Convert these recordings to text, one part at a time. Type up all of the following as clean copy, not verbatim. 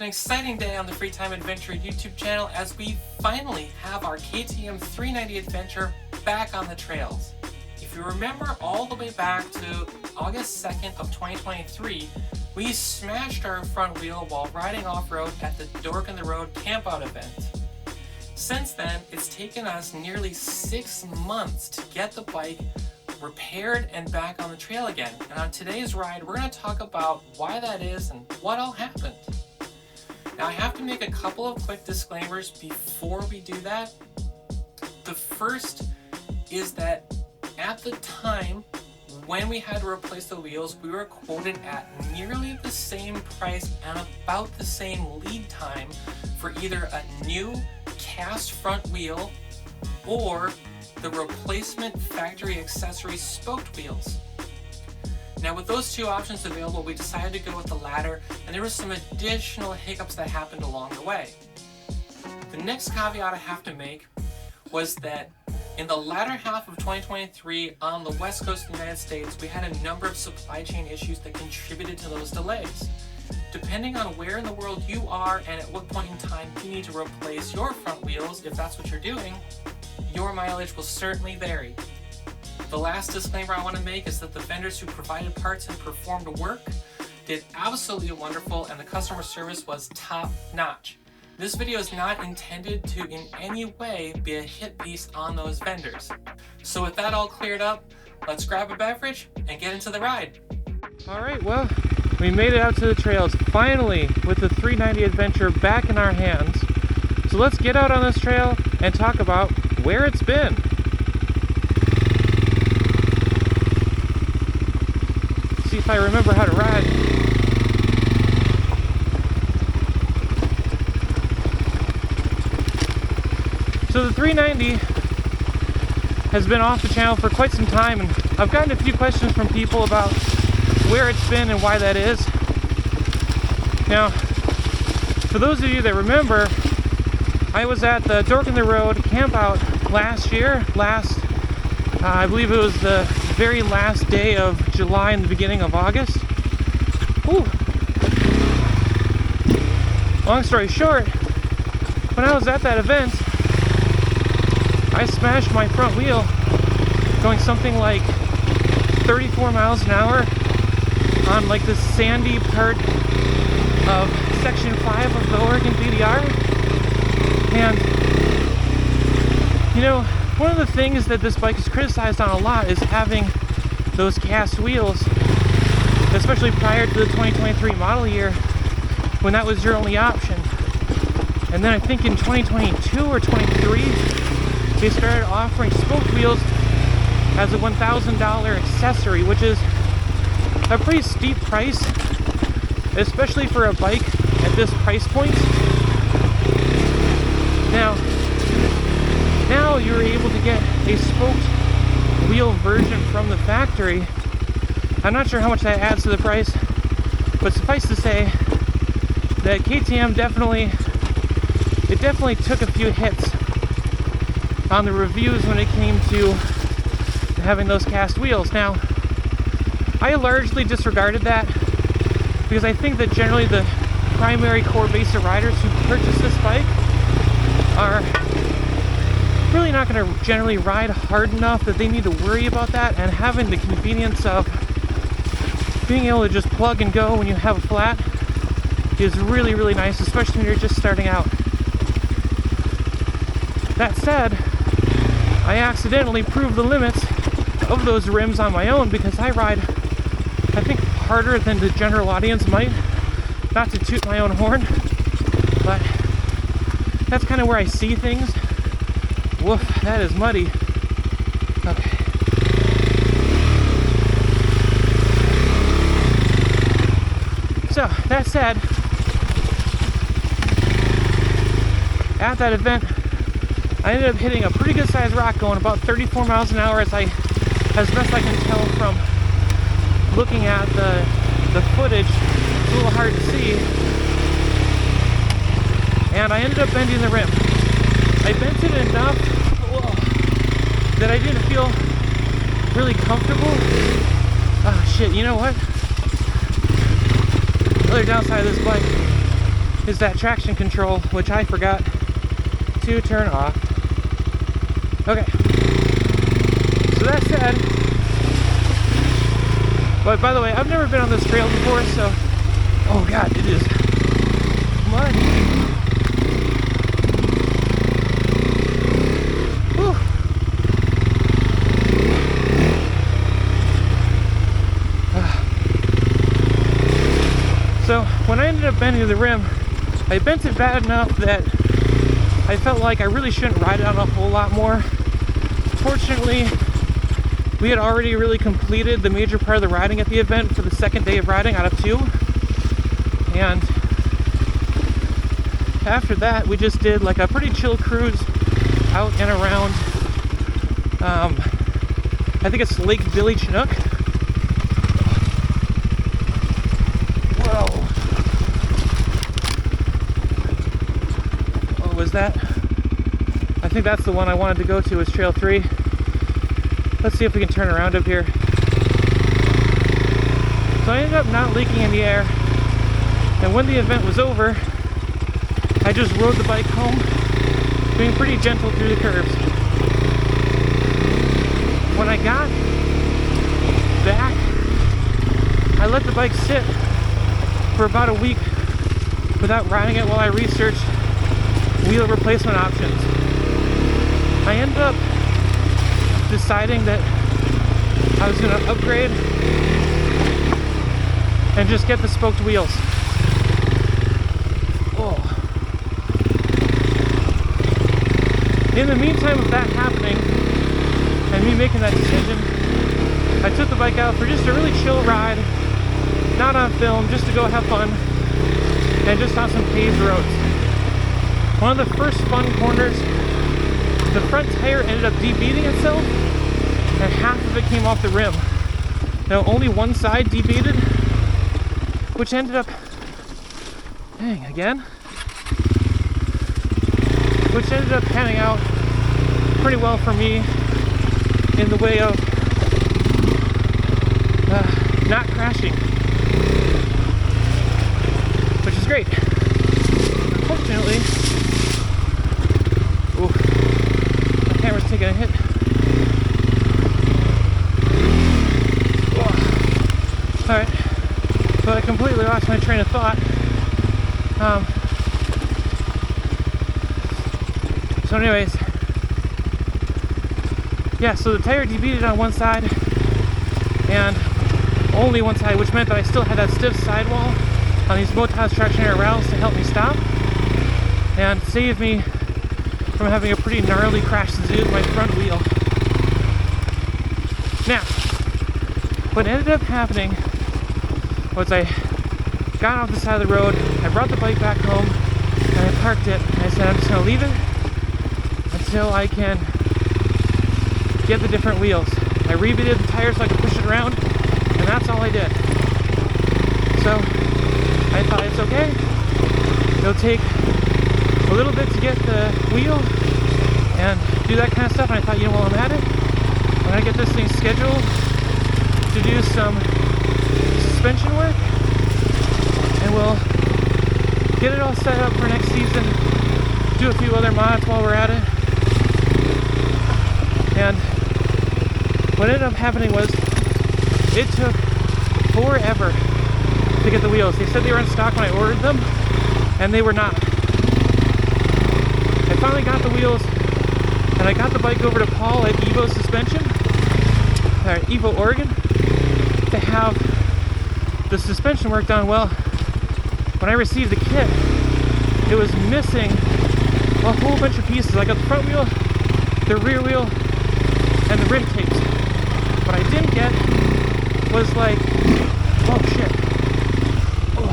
an exciting day on the Free Time Adventure YouTube channel as we finally have our KTM 390 Adventure back on the trails. If you remember all the way back to August 2nd of 2023, we smashed our front wheel while riding off-road at the Dork in the Road campout event. Since then, it's taken us nearly 6 months to get the bike repaired and back on the trail again. And on today's ride, we're going to talk about why that is and what all happened. Now, I have to make a couple of quick disclaimers before we do that. The first is that at the time when we had to replace the wheels, we were quoted at nearly the same price and about the same lead time for either a new cast front wheel or the replacement factory accessory spoked wheels. Now, with those two options available, we decided to go with the latter, and there were some additional hiccups that happened along the way. The next caveat I have to make was that in the latter half of 2023 on the west coast of the United States, we had a number of supply chain issues that contributed to those delays. Depending on where in the world you are and at what point in time you need to replace your front wheels, if that's what you're doing, your mileage will certainly vary. The last disclaimer I want to make is that the vendors who provided parts and performed work did absolutely wonderful, and the customer service was top notch. This video is not intended to in any way be a hit piece on those vendors. So with that all cleared up, let's grab a beverage and get into the ride. Alright, well, we made it out to the trails finally with the 390 Adventure back in our hands. So let's get out on this trail and talk about where it's been. See if I remember how to ride. So the 390 has been off the channel for quite some time, and I've gotten a few questions from people about where it's been and why that is. Now, for those of you that remember, I was at the Dork in the Road campout last year, I believe it was the very last day of July and the beginning of August. Ooh. Long story short, when I was at that event, I smashed my front wheel going something like 34 miles an hour on like the sandy part of section 5 of the Oregon PDR. And you know, one of the things that this bike is criticized on a lot is having those cast wheels, especially prior to the 2023 model year when that was your only option. And then I think in 2022 or 23 they started offering spoked wheels as a $1,000 accessory, which is a pretty steep price, especially for a bike at this price point. Now you're able to get a spoked wheel version from the factory. I'm not sure how much that adds to the price, but suffice to say that KTM definitely took a few hits on the reviews when it came to having those cast wheels. Now, I largely disregarded that because I think that generally the primary core base of riders who purchase this bike are really not going to generally ride hard enough that they need to worry about that, and having the convenience of being able to just plug and go when you have a flat is really, really nice, especially when you're just starting out. That said, I accidentally proved the limits of those rims on my own because I ride, I think, harder than the general audience might. Not to toot my own horn, but that's kind of where I see things. Woof, that is muddy. Okay. So, that said, at that event, I ended up hitting a pretty good sized rock going about 34 miles an hour as best I can tell from looking at the footage. It's a little hard to see. And I ended up bending the rim. I bent it enough that I didn't feel really comfortable. Oh shit, you know what? Other downside of this bike is that traction control, which I forgot to turn off. Okay. So that said, but by the way, I've never been on this trail before, so, oh god, it is muddy. Whew. So when I ended up bending the rim, I bent it bad enough that I felt like I really shouldn't ride it on a whole lot more. Fortunately, we had already really completed the major part of the riding at the event for the second day of riding out of 2. And after that, we just did like a pretty chill cruise out and around, I think it's Lake Billy Chinook. Whoa. What was that? I think that's the one I wanted to go to, is Trail 3. Let's see if we can turn around up here. So I ended up not leaking in the air, and when the event was over, I just rode the bike home, being pretty gentle through the curves. When I got back, I let the bike sit for about a week without riding it while I researched wheel replacement options. I ended up deciding that I was going to upgrade and just get the spoked wheels. Oh. In the meantime of that happening and me making that decision, I took the bike out for just a really chill ride, not on film, just to go have fun, and just on some paved roads. One of the first fun corners, the front tire ended up debeating itself, and half of it came off the rim. Now only one side debeated, which ended up, dang, again? Which ended up panning out pretty well for me in the way of not crashing, which is great. Unfortunately, ooh, my camera's taking a hit. Alright, but I completely lost my train of thought. So anyways, yeah, so the tire debeated on one side, and only one side, which meant that I still had that stiff sidewall on these Motas traction air rails to help me stop and save me from having a pretty gnarly crash to do with my front wheel. Now, what ended up happening was I got off the side of the road, I brought the bike back home, and I parked it, and I said I'm just going to leave it until I can get the different wheels. I rebeaded the tires so I could push it around, and that's all I did. So I thought it's okay, it'll take a little bit to get the wheel and do that kind of stuff, and I thought, you know, while I'm at it, when I get this thing scheduled to do some suspension work, and we'll get it all set up for next season, do a few other mods while we're at it. And what ended up happening was it took forever to get the wheels. They said they were in stock when I ordered them, and they were not. I finally got the wheels, and I got the bike over to Paul at Evo Suspension, or Evo Oregon, to have the suspension work done. Well, when I received the kit, it was missing a whole bunch of pieces. I got the front wheel, the rear wheel, and the rim tapes. What I didn't get was like, oh shit. Oh.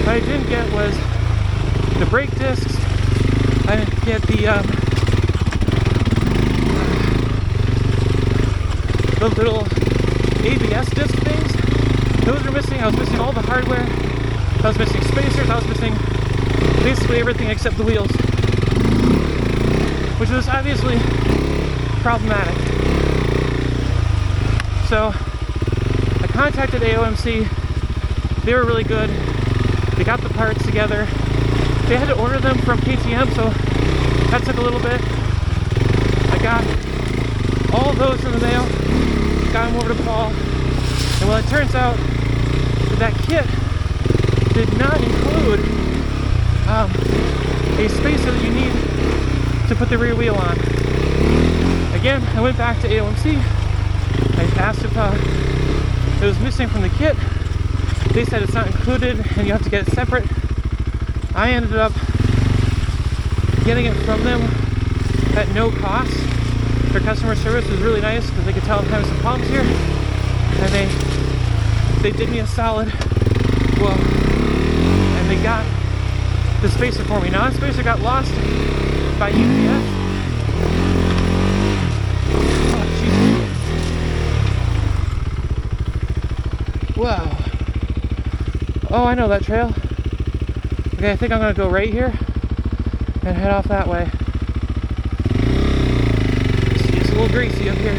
What I didn't get was the brake discs. I didn't get the little ABS disc things. Those were missing. I was missing all the hardware. I was missing spacers. I was missing basically everything except the wheels, which was obviously problematic. So I contacted AOMC They were really good. They got the parts together. They had to order them from KTM, so that took a little bit. I got all of those in the mail, got them over to Paul, and well, it turns out that kit did not include a spacer that you need to put the rear wheel on. Again, I went back to AOMC. I asked if it was missing from the kit. They said it's not included and you have to get it separate. I ended up getting it from them at no cost. Their customer service was really nice because they could tell I'm having some problems here, and they did me a solid. Well, and they got the spacer for me. Now, that spacer got lost by UPS. Oh, jeez. Wow. Oh, I know that trail. Okay, I think I'm gonna go right here and head off that way. It's a little greasy up here.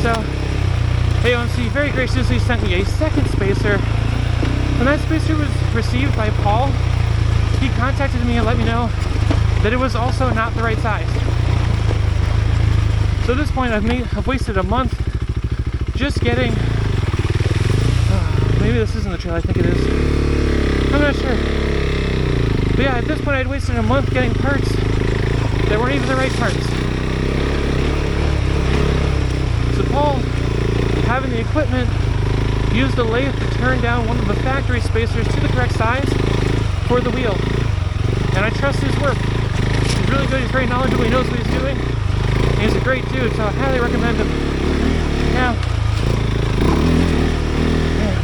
So, AOMC very graciously sent me a second spacer. When that spacer was received by Paul, he contacted me and let me know that it was also not the right size. So at this point, I've wasted a month just getting. Maybe this isn't the trail I think it is. I'm not sure. But yeah, at this point, I'd wasted a month getting parts that weren't even the right parts. So Paul, having the equipment, used a lathe to turn down one of the factory spacers to the correct size for the wheel. And I trust his work. He's really good. He's very knowledgeable. He knows what he's doing. He's a great dude, so I highly recommend him. Now, man,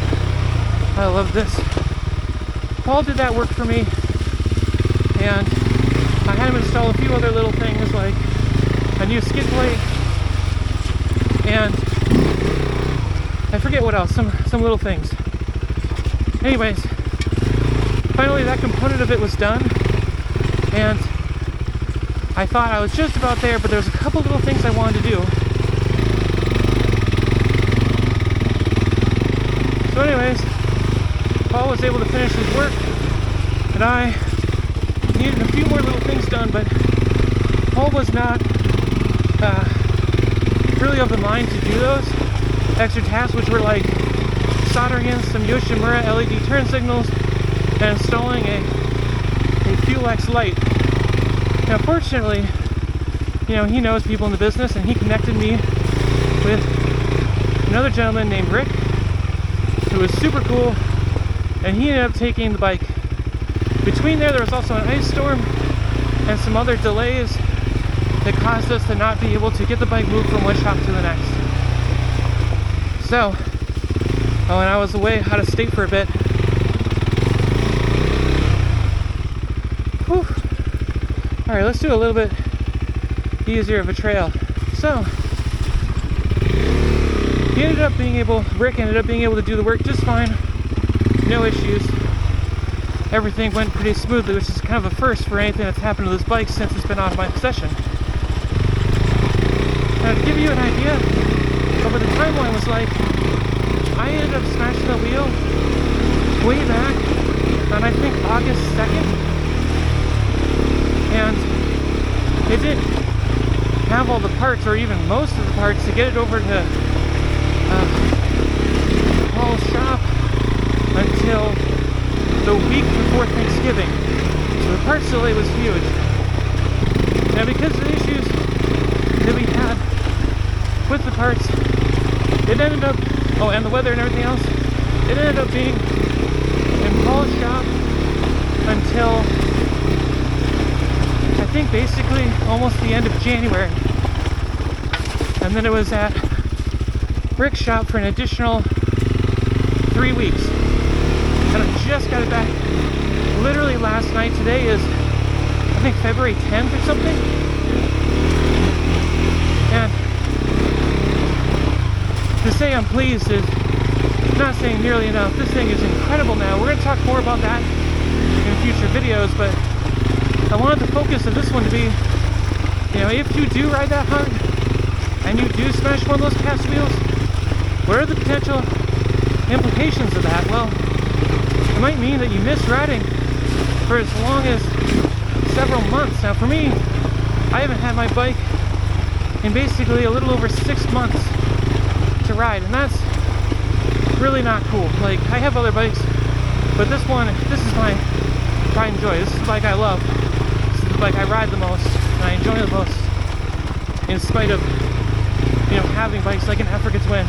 I love this. Paul did that work for me, and I had him install a few other little things like a new skid plate, and I forget what else, some little things. Anyways, finally that component of it was done, and I thought I was just about there, but there was a couple little things I wanted to do. So anyways, Paul was able to finish his work, and I needed a few more little things done, but Paul was not really of the mind to do those extra tasks, which were like soldering in some Yoshimura LED turn signals and installing a Fuel-X light. Now, fortunately, you know, he knows people in the business, and he connected me with another gentleman named Rick, who was super cool, and he ended up taking the bike. Between there was also an ice storm and some other delays that caused us to not be able to get the bike moved from one shop to the next. So, oh, and I was away out of state for a bit. Whew. Alright, let's do a little bit easier of a trail. So, Rick ended up being able to do the work just fine. No issues. Everything went pretty smoothly, which is kind of a first for anything that's happened to this bike since it's been out of my possession. Now, to give you an idea of what the timeline was like, I ended up smashing the wheel way back on, I think, August 2nd. And it didn't have all the parts, or even most of the parts, to get it over to Paul's shop until the week before Thanksgiving. So the parts delay was huge. Now, because of the issues that we had with the parts, it ended up, oh, and the weather and everything else, it ended up being in Paul's shop until I think basically almost the end of January. And then it was at Rick's shop for an additional 3 weeks. And I just got it back literally last night. Today is, I think, February 10th or something. And to say I'm pleased is not saying nearly enough. This thing is incredible now. We're going to talk more about that in future videos, but I wanted the focus of this one to be, you know, if you do ride that hunt, and you do smash one of those cast wheels, what are the potential implications of that? Well, it might mean that you miss riding for as long as several months. Now for me, I haven't had my bike in basically a little over 6 months to ride, and that's really not cool. Like, I have other bikes, but this is my pride and joy. This is the bike I love. This is the bike I ride the most, and I enjoy the most, in spite of, you know, having bikes like an Africa's Win.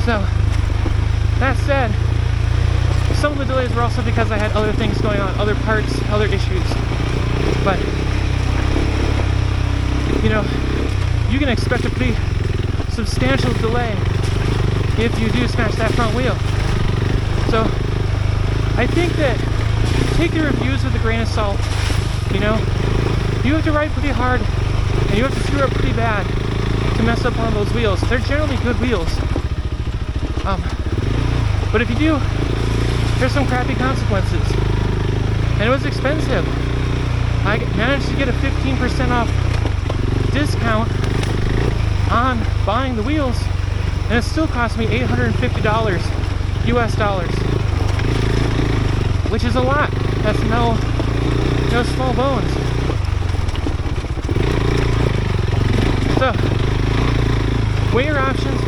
So, that said, some of the delays were also because I had other things going on, other parts, other issues. But, you know, you can expect a pretty substantial delay if you do smash that front wheel. So, I think that take the reviews with a grain of salt. You know, you have to ride pretty hard, and you have to screw up pretty bad to mess up one of those wheels. They're generally good wheels. But if you do, there's some crappy consequences. And it was expensive. I managed to get a 15% off discount on buying the wheels, and it still cost me $850 US dollars, which is a lot. That's no small bones. So, weigh your options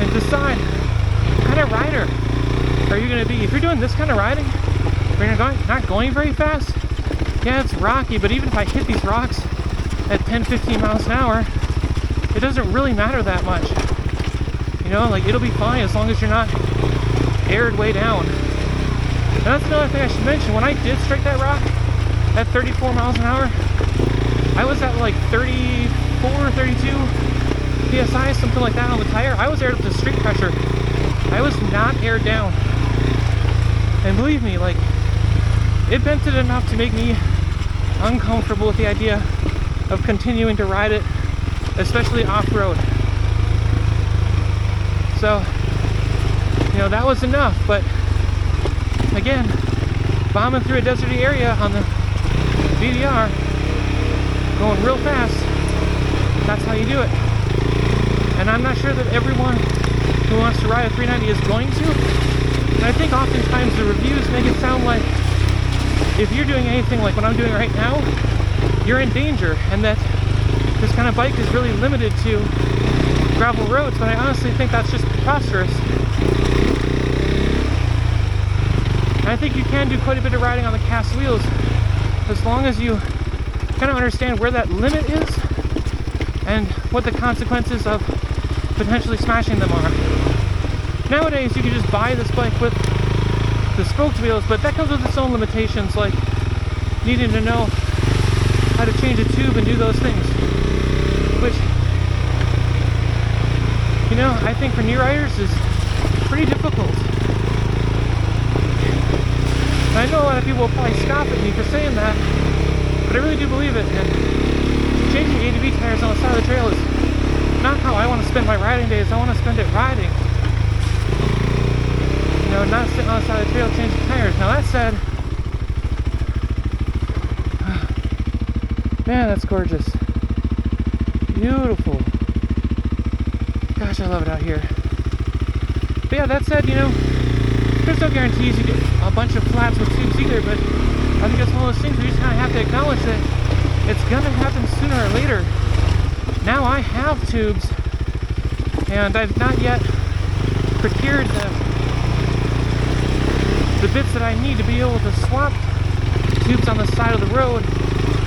and decide what kind of rider are you going to be. If you're doing this kind of riding, where you're not going very fast, yeah, it's rocky, but even if I hit these rocks at 10-15 miles an hour, it doesn't really matter that much. You know, like, it'll be fine as long as you're not aired way down. And that's another thing I should mention. When I did strike that rock at 34 miles an hour, I was at like 34, 32 PSI, something like that on the tire. I was aired up to street pressure. I was not aired down. And believe me, like, it vented enough to make me uncomfortable with the idea of continuing to ride it, especially off-road. So, you know, that was enough. But again, bombing through a deserty area on the VDR, going real fast, that's how you do it. And I'm not sure that everyone who wants to ride a 390 is going to. And I think oftentimes the reviews make it sound like if you're doing anything like what I'm doing right now, you're in danger, and that this kind of bike is really limited to gravel roads. But I honestly think that's just preposterous. And I think you can do quite a bit of riding on the cast wheels as long as you kind of understand where that limit is and what the consequences of potentially smashing them are. Nowadays, you can just buy this bike with the spoked wheels, but that comes with its own limitations, like needing to know how to change a tube and do those things, which, you know, I think for new riders is pretty difficult. And I know a lot of people will probably scoff at me for saying that, but I really do believe it. And changing ADB tires on the side of the trail is not how I want to spend my riding days. I want to spend it riding. You know, not sitting on the side of the trail changing tires. Now that said, man, that's gorgeous. Beautiful. Gosh, I love it out here. But yeah, that said, you know, there's no guarantees you get a bunch of flats with tubes either, but I think it's one of those things where you just kind of have to acknowledge that it's going to happen sooner or later. Now I have tubes, and I've not yet procured the bits that I need to be able to swap tubes on the side of the road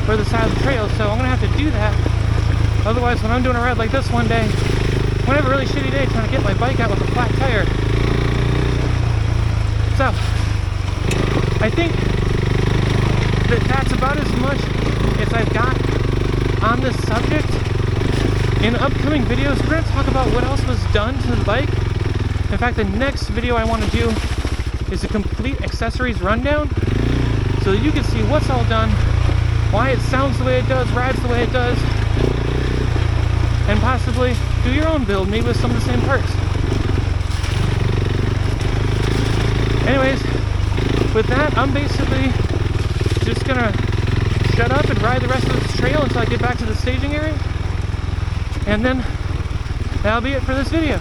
or the side of the trail, so I'm going to have to do that. Otherwise, when I'm doing a ride like this one day, I'm going to have a really shitty day trying to get my bike out with a flat tire. So, I think that that's about as much as I've got on this subject. In upcoming videos, we're going to talk about what else was done to the bike. In fact, the next video I want to do is a complete accessories rundown, so that you can see what's all done, why it sounds the way it does, rides the way it does, and possibly do your own build, maybe with some of the same parts. Anyways, with that, I'm basically just gonna shut up and ride the rest of this trail until I get back to the staging area. And then that'll be it for this video.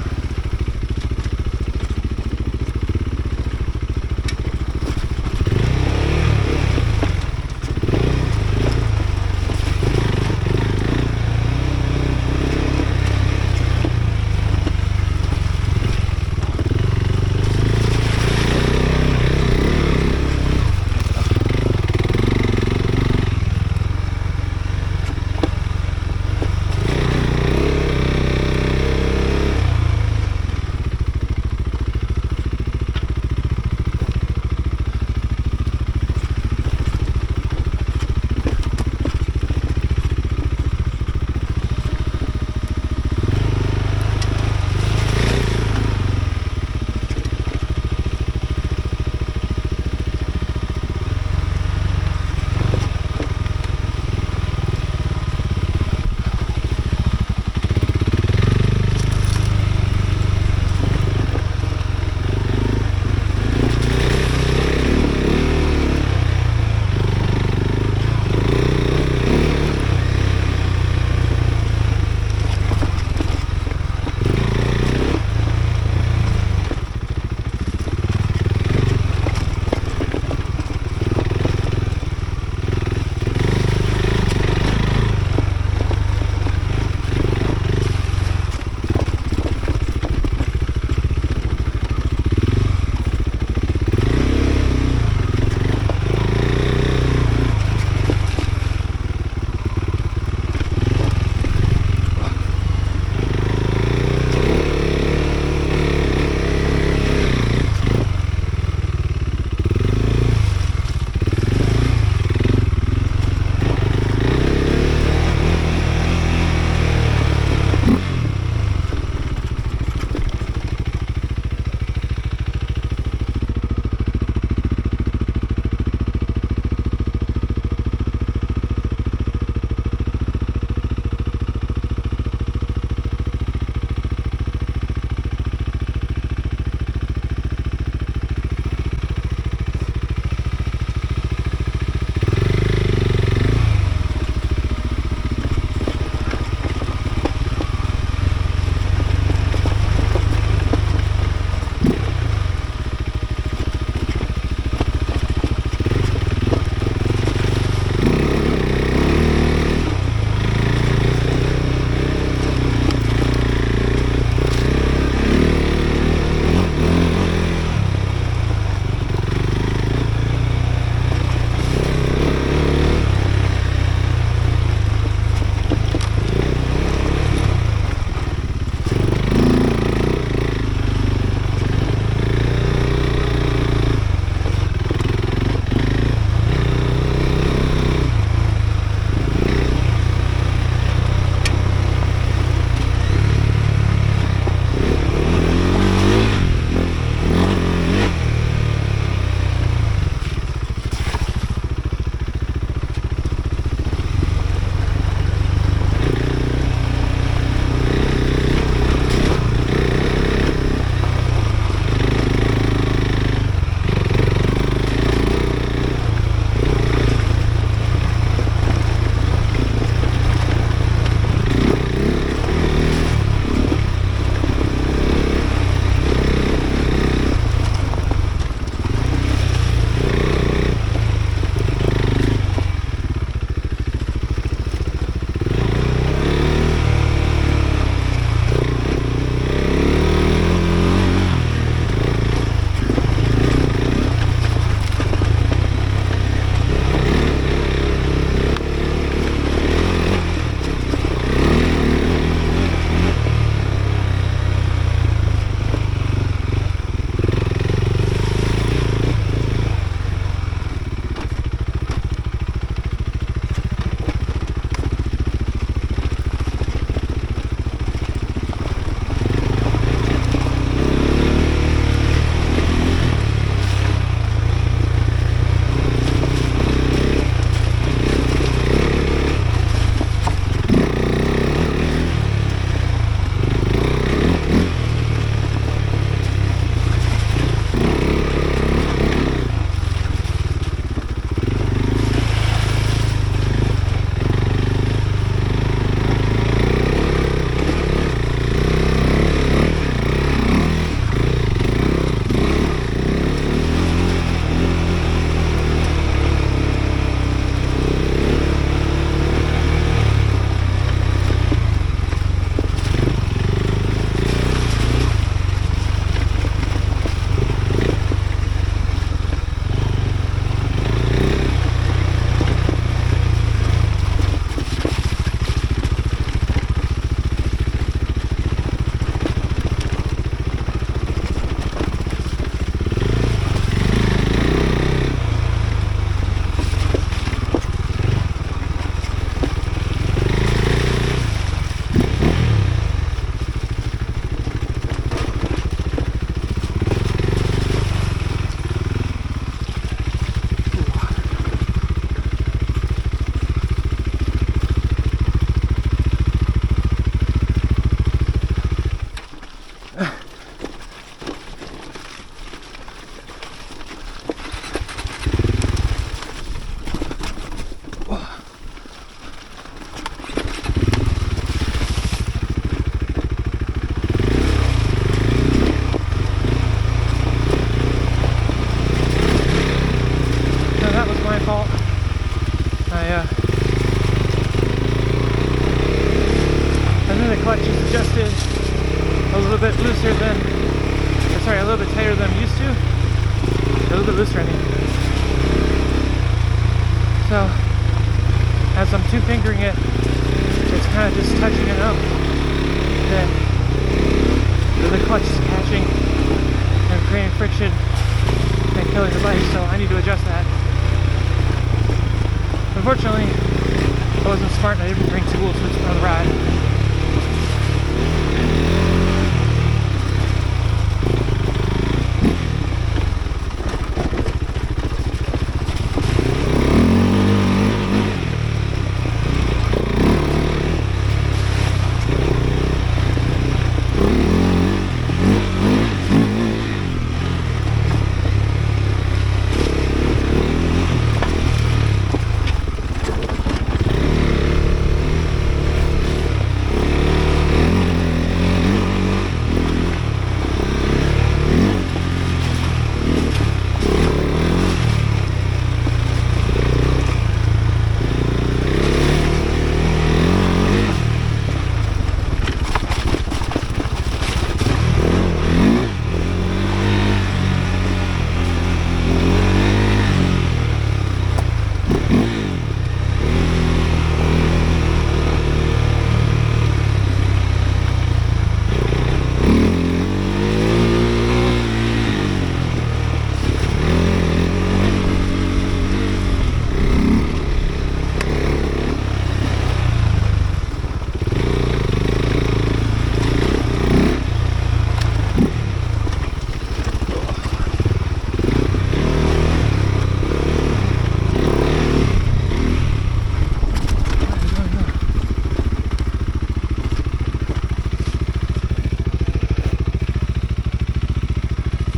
clutch is adjusted a little bit looser than, or sorry, a little bit tighter than I'm used to. A little bit looser, I mean. So, as I'm two-fingering it, it's kind of just touching enough that the clutch is catching and creating friction and killing the bike, so I need to adjust that. Unfortunately, I wasn't smart and I didn't bring tools for the ride.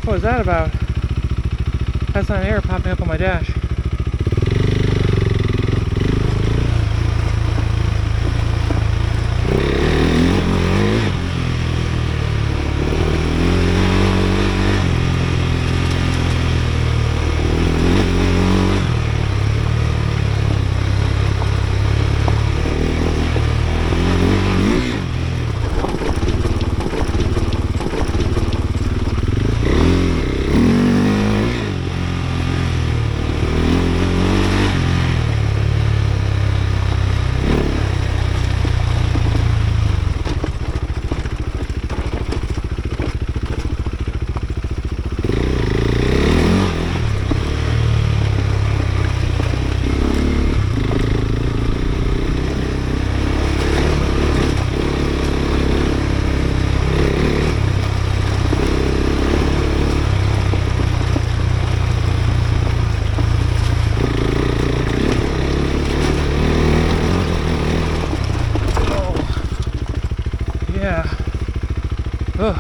What was that about? That's not air popping up on my dash. Oh,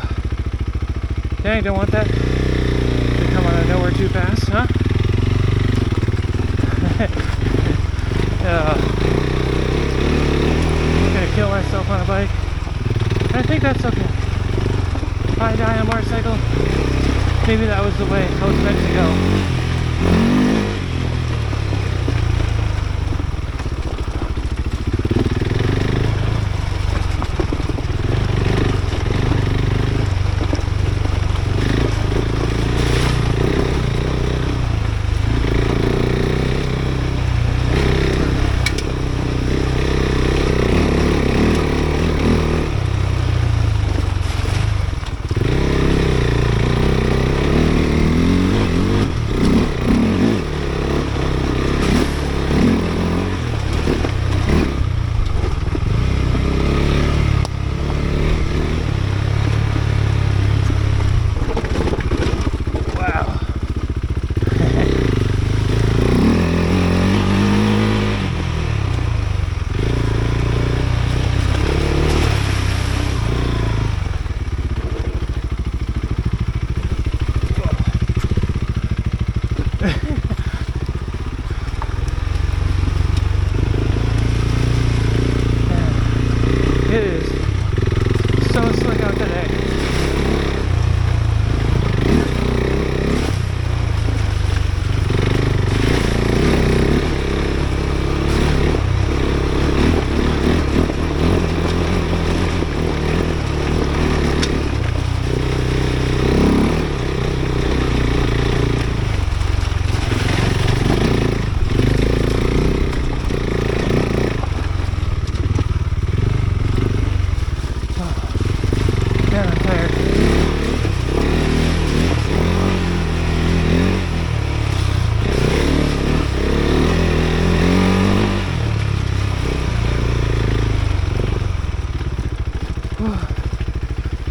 dang, don't want that to come out of nowhere too fast, huh? I'm gonna kill myself on a bike. And I think that's okay. If I die on a motorcycle, maybe that was the way I was meant to go.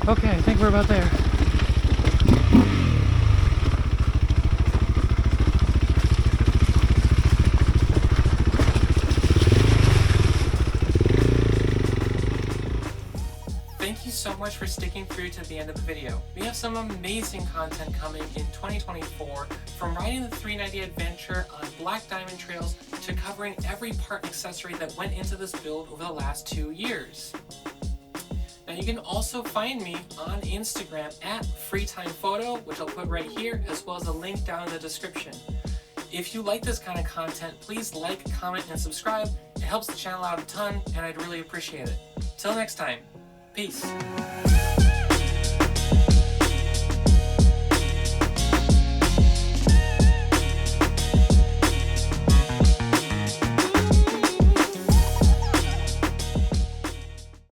Okay, I think we're about there. Thank you so much for sticking through to the end of the video. We have some amazing content coming in 2024, from riding the 390 Adventure on Black Diamond Trails to covering every part and accessory that went into this build over the last 2 years. Now you can also find me on Instagram at FreetimePhoto, which I'll put right here, as well as a link down in the description. If you like this kind of content, please like, comment, and subscribe. It helps the channel out a ton, and I'd really appreciate it. Till next time, peace.